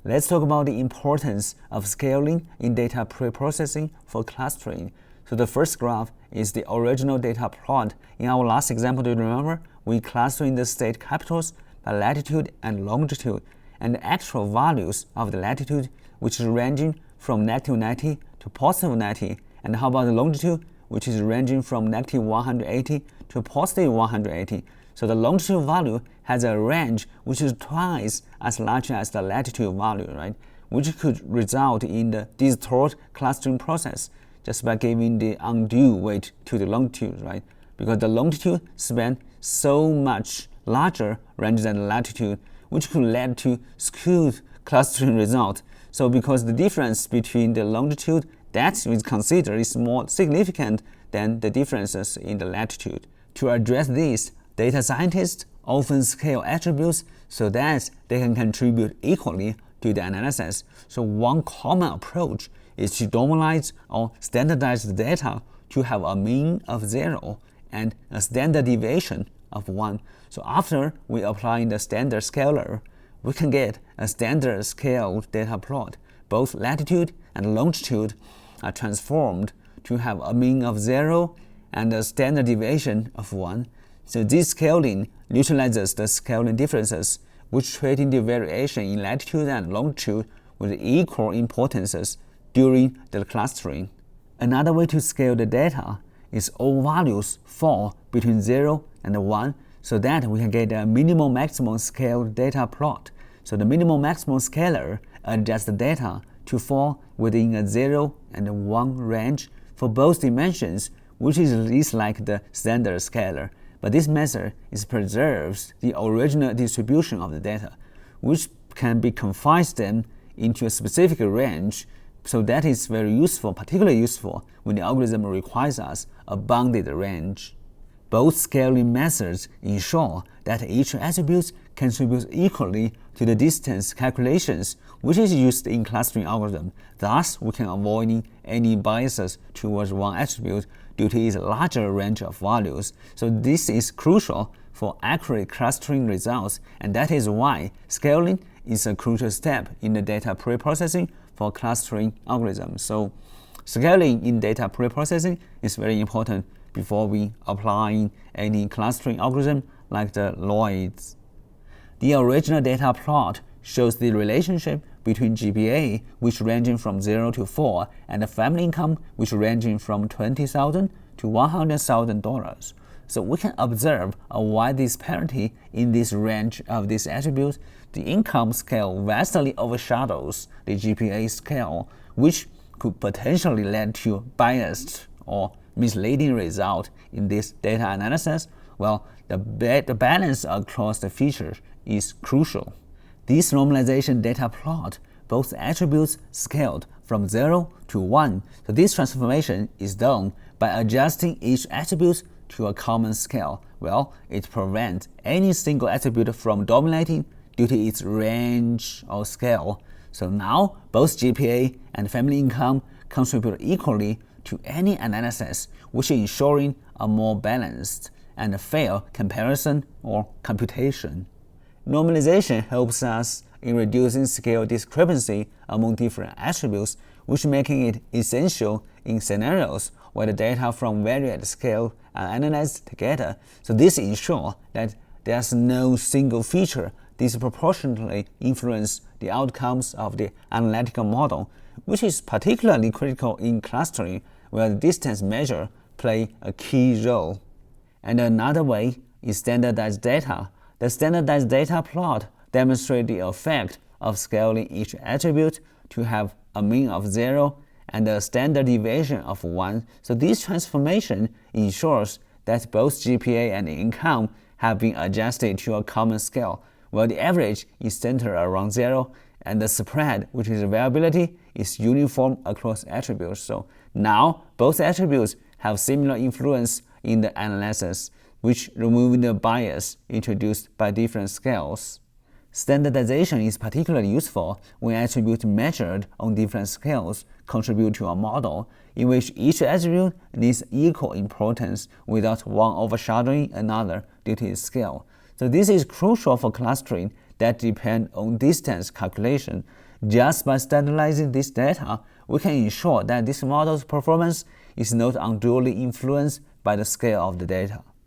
let's talk about the importance of scaling in data preprocessing for clustering. So the first graph is the original data plot. In our last example, do you remember? We cluster in the state capitals by latitude and longitude, and the actual values of the latitude, which is ranging from -90 to +90, and how about the longitude, which is ranging from -180 to +180. So the longitude value has a range which is twice as large as the latitude value, right? Which could result in the distort clustering process just by giving the undue weight to the longitude, right? Because the longitude spans so much larger range than the latitude, which could lead to skewed clustering result. So because the difference between the longitude that we consider is more significant than the differences in the latitude. To address this, data scientists often scale attributes so that they can contribute equally to the analysis. So one common approach is to normalize or standardize the data to have a mean of 0 and a standard deviation of 1. So after we apply the standard scaler, we can get a standard scaled data plot. Both latitude and longitude are transformed to have a mean of 0 and a standard deviation of 1. So this scaling neutralizes the scaling differences, which treating the variation in latitude and longitude with equal importances during the clustering. Another way to scale the data is all values fall between 0 and 1 so that we can get a minimum maximum scaled data plot. So the minimum maximum scaler adjusts the data to fall within a 0 and 1 range for both dimensions, which is like the standard scaler. But this method preserves the original distribution of the data, which can be confined then into a specific range. So that is very useful, particularly useful when the algorithm requires us a bounded range. Both scaling methods ensure that each attribute contributes equally to the distance calculations, which is used in clustering algorithm. Thus, we can avoid any biases towards one attribute due to its larger range of values. So this is crucial for accurate clustering results, and that is why scaling is a crucial step in the data preprocessing for clustering algorithms. So scaling in data preprocessing is very important before we apply any clustering algorithm like the Lloyd's. The original data plot shows the relationship between GPA, which ranging from 0 to 4, and the family income, which ranging from $20,000 to $100,000. So we can observe a wide disparity in this range of these attributes. The income scale vastly overshadows the GPA scale, which could potentially lead to biased or misleading result in this data analysis. Well, the balance across the features is crucial. This normalization data plot both attributes scaled from 0 to 1. So this transformation is done by adjusting each attribute to a common scale. Well, it prevents any single attribute from dominating due to its range or scale. So now both GPA and family income contribute equally to any analysis, which is ensuring a more balanced and fair comparison or computation. Normalization helps us in reducing scale discrepancy among different attributes, which making it essential in scenarios where the data from varied scale are analyzed together. So this ensures that there's no single feature disproportionately influence the outcomes of the analytical model, which is particularly critical in clustering, where the distance measure play a key role. And another way is standardized data. The standardized data plot demonstrates the effect of scaling each attribute to have a mean of 0 and a standard deviation of 1. So this transformation ensures that both GPA and income have been adjusted to a common scale, while the average is centered around 0 and the spread, which is variability, is uniform across attributes. So now both attributes have similar influence in the analysis, which removing the bias introduced by different scales. Standardization is particularly useful when attributes measured on different scales contribute to a model in which each attribute needs equal importance without one overshadowing another due to its scale. So this is crucial for clustering that depend on distance calculation. Just by standardizing this data, we can ensure that this model's performance is not unduly influenced by the scale of the data.